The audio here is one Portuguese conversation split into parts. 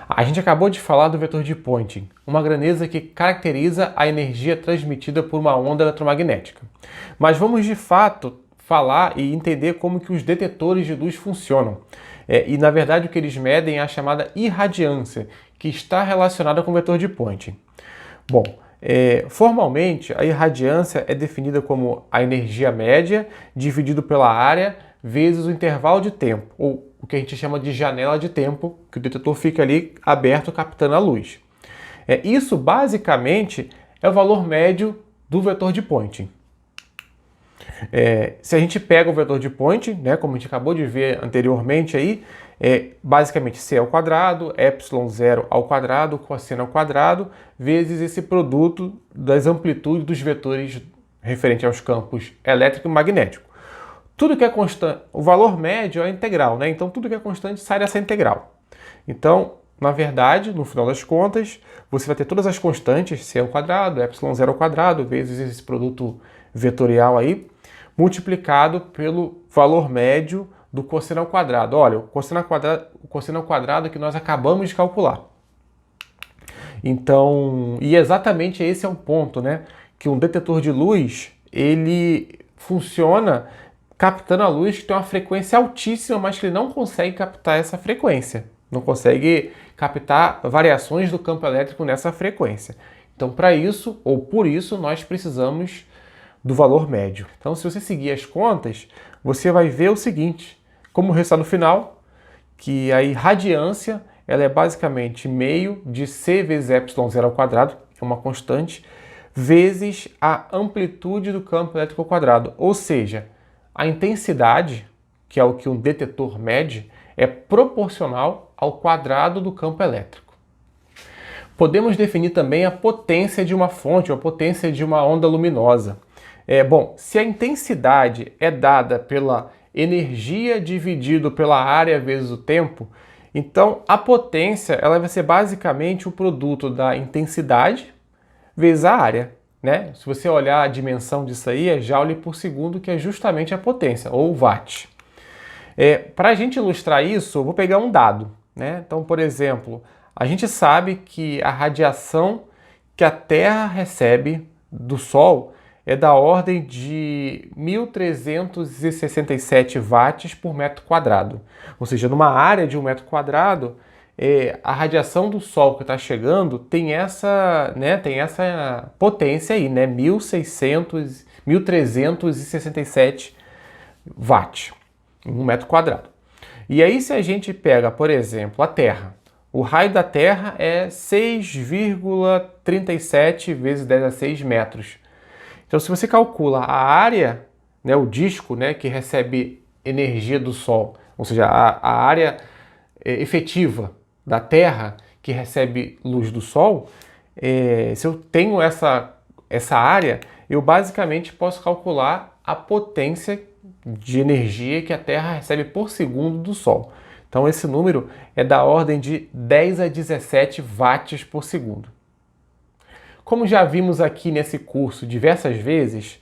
A gente acabou de falar do vetor de Poynting, uma grandeza que caracteriza a energia transmitida por uma onda eletromagnética. Mas vamos de fato falar e entender como que os detetores de luz funcionam. E na verdade o que eles medem é a chamada irradiância, que está relacionada com o vetor de Poynting. Bom, formalmente a irradiância é definida como a energia média dividido pela área vezes o intervalo de tempo, ou o que a gente chama de janela de tempo, que o detetor fica ali aberto captando a luz. Isso basicamente é o valor médio do vetor de Poynting. Se a gente pega o vetor de Poynting, né, como a gente acabou de ver anteriormente aí, basicamente c ao quadrado, ε0 ao quadrado, cosseno ao quadrado, vezes esse produto das amplitudes dos vetores referente aos campos elétrico e magnético. Tudo que é constante, o valor médio é integral, né? Então tudo que é constante sai dessa integral. Então, na verdade, no final das contas, você vai ter todas as constantes, c ao quadrado, ε0 ao quadrado, vezes esse produto vetorial aí, multiplicado pelo valor médio do cosseno ao quadrado. Olha, o cosseno ao quadrado que nós acabamos de calcular. Então, e exatamente esse é o ponto, né? Que um detetor de luz, ele funciona captando a luz que tem uma frequência altíssima, mas que ele não consegue captar essa frequência. Não consegue captar variações do campo elétrico nessa frequência. Então, para isso, ou por isso, nós precisamos do valor médio. Então, se você seguir as contas, você vai ver o seguinte, como resultado final, que a irradiância ela é basicamente meio de c vezes ε0 ao quadrado, que é uma constante, vezes a amplitude do campo elétrico ao quadrado. Ou seja, a intensidade, que é o que um detetor mede, é proporcional ao quadrado do campo elétrico. Podemos definir também a potência de uma fonte, ou a potência de uma onda luminosa. Bom, se a intensidade é dada pela energia dividido pela área vezes o tempo, então a potência ela vai ser basicamente o produto da intensidade vezes a área. Né? Se você olhar a dimensão disso aí, é joule por segundo, que é justamente a potência, ou watt. Para a gente ilustrar isso, eu vou pegar um dado. Né? Então, por exemplo, a gente sabe que a radiação que a Terra recebe do Sol é da ordem de 1.367 watts por metro quadrado. Ou seja, numa área de 1 metro quadrado, a radiação do Sol que está chegando tem essa potência aí, né? 1.367 watts em 1 metro quadrado. E aí se a gente pega, por exemplo, a Terra, o raio da Terra é 6,37 vezes 10 a 6 metros. Então se você calcula a área, né, o disco, né, que recebe energia do Sol, ou seja, a área efetiva da Terra que recebe luz do Sol, se eu tenho essa área, eu basicamente posso calcular a potência de energia que a Terra recebe por segundo do Sol. Então esse número é da ordem de 10 a 17 watts por segundo. Como já vimos aqui nesse curso diversas vezes,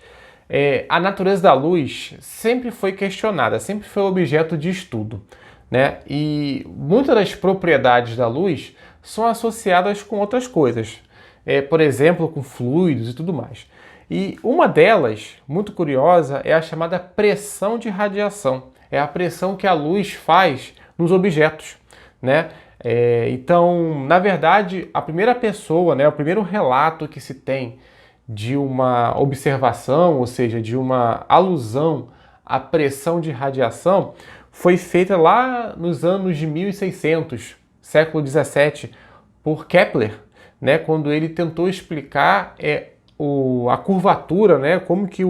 a natureza da luz sempre foi questionada, sempre foi objeto de estudo. Né? E muitas das propriedades da luz são associadas com outras coisas, por exemplo, com fluidos e tudo mais. E uma delas, muito curiosa, é a chamada pressão de radiação. É a pressão que a luz faz nos objetos. Né? Então, na verdade, a primeira pessoa, né, o primeiro relato que se tem de uma observação, ou seja, de uma alusão à pressão de radiação, foi feita lá nos anos de 1600, século 17, por Kepler, né, quando ele tentou explicar a curvatura, né, como que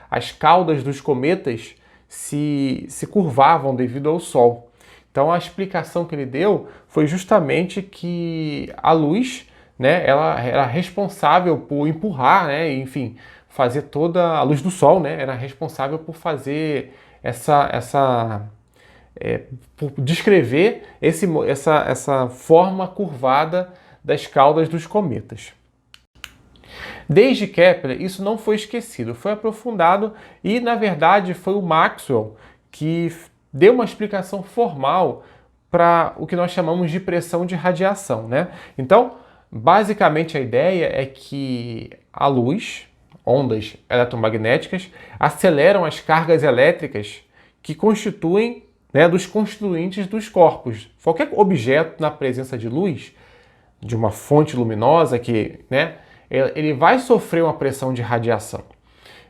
as caudas dos cometas se curvavam devido ao Sol. Então a explicação que ele deu foi justamente que a luz, né, ela era responsável por empurrar, né, enfim, fazer toda a luz do Sol, né, era responsável por fazer por descrever essa forma curvada das caudas dos cometas. Desde Kepler, isso não foi esquecido, foi aprofundado e, na verdade, foi o Maxwell que deu uma explicação formal para o que nós chamamos de pressão de radiação, né? Então, basicamente a ideia é que a luz, ondas eletromagnéticas, aceleram as cargas elétricas que constituem, né, dos constituintes dos corpos. Qualquer objeto na presença de luz, de uma fonte luminosa, que, né, ele vai sofrer uma pressão de radiação.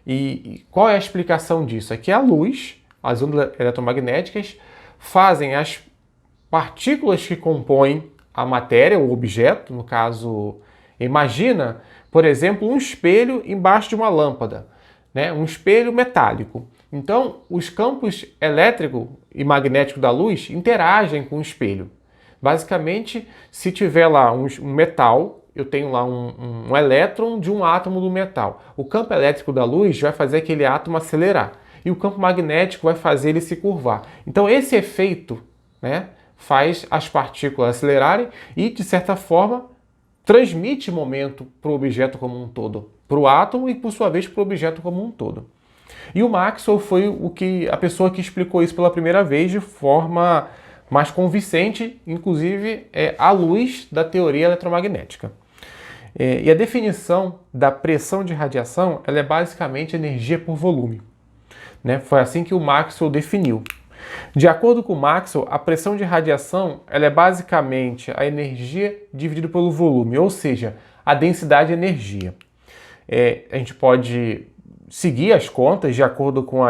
E qual é a explicação disso? É que a luz, as ondas eletromagnéticas, fazem as partículas que compõem a matéria, o objeto, no caso, imagina, por exemplo, um espelho embaixo de uma lâmpada, né? Um espelho metálico. Então, os campos elétrico e magnético da luz interagem com o espelho. Basicamente, se tiver lá um metal, eu tenho lá um elétron de um átomo do metal. O campo elétrico da luz vai fazer aquele átomo acelerar. E o campo magnético vai fazer ele se curvar. Então, esse efeito, né, faz as partículas acelerarem e, de certa forma, transmite momento para o objeto como um todo, para o átomo e, por sua vez, para o objeto como um todo. E o Maxwell foi a pessoa que explicou isso pela primeira vez de forma mais convincente, inclusive à luz da teoria eletromagnética. E a definição da pressão de radiação ela é basicamente energia por volume, né? Foi assim que o Maxwell definiu. De acordo com Maxwell, a pressão de radiação ela é basicamente a energia dividida pelo volume, ou seja, a densidade de energia. A gente pode seguir as contas de acordo com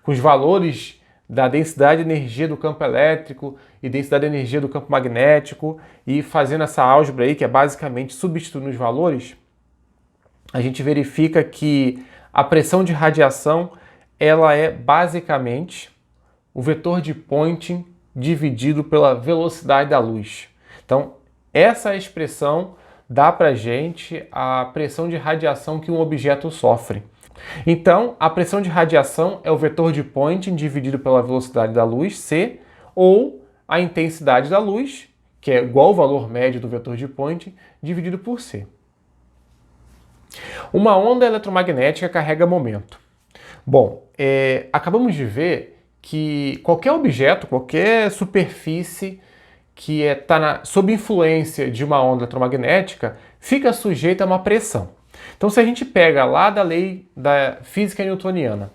os valores da densidade de energia do campo elétrico e densidade de energia do campo magnético e fazendo essa álgebra aí, que é basicamente substituindo os valores, a gente verifica que a pressão de radiação ela é basicamente o vetor de Poynting dividido pela velocidade da luz. Então, essa expressão dá para a gente a pressão de radiação que um objeto sofre. Então, a pressão de radiação é o vetor de Poynting dividido pela velocidade da luz, c, ou a intensidade da luz, que é igual ao valor médio do vetor de Poynting, dividido por c. Uma onda eletromagnética carrega momento. Bom, acabamos de ver que qualquer objeto, qualquer superfície que está sob influência de uma onda eletromagnética fica sujeita a uma pressão. Então, se a gente pega lá da lei da física newtoniana,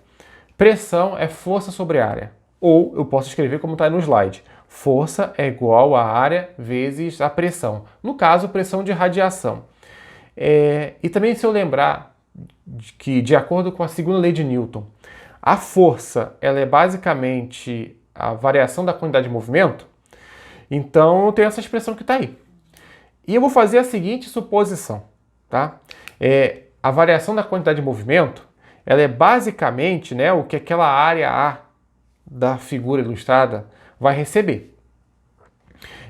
pressão é força sobre área. Ou eu posso escrever como está no slide. Força é igual a área vezes a pressão. No caso, pressão de radiação. E também se eu lembrar que, de acordo com a segunda lei de Newton, a força ela é basicamente a variação da quantidade de movimento, então eu tenho essa expressão que está aí. E eu vou fazer a seguinte suposição, tá? A variação da quantidade de movimento ela é basicamente, né, o que aquela área A da figura ilustrada vai receber.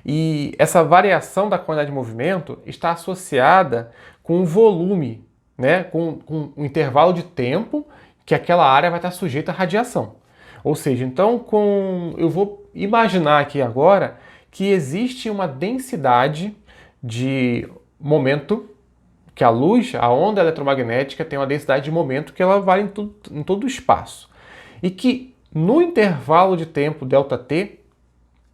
E essa variação da quantidade de movimento está associada com o volume, né, com o intervalo de tempo que aquela área vai estar sujeita à radiação. Ou seja, então eu vou imaginar aqui agora que existe uma densidade de momento, que a luz, a onda eletromagnética tem uma densidade de momento que ela vale em todo o espaço. E que no intervalo de tempo ΔT,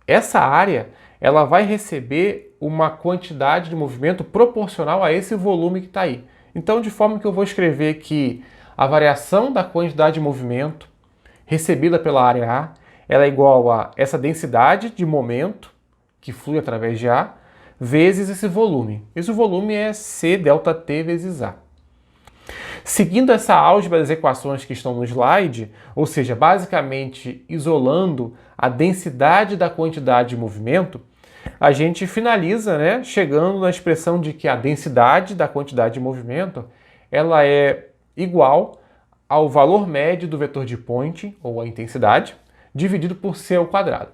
essa área ela vai receber uma quantidade de movimento proporcional a esse volume que está aí. Então, de forma que eu vou escrever que a variação da quantidade de movimento recebida pela área A ela é igual a essa densidade de momento que flui através de A vezes esse volume. Esse volume é C ΔT vezes A. Seguindo essa álgebra das equações que estão no slide, ou seja, basicamente isolando a densidade da quantidade de movimento, a gente finaliza, né, chegando na expressão de que a densidade da quantidade de movimento ela é igual ao valor médio do vetor de Poynting, ou a intensidade, dividido por c ao quadrado.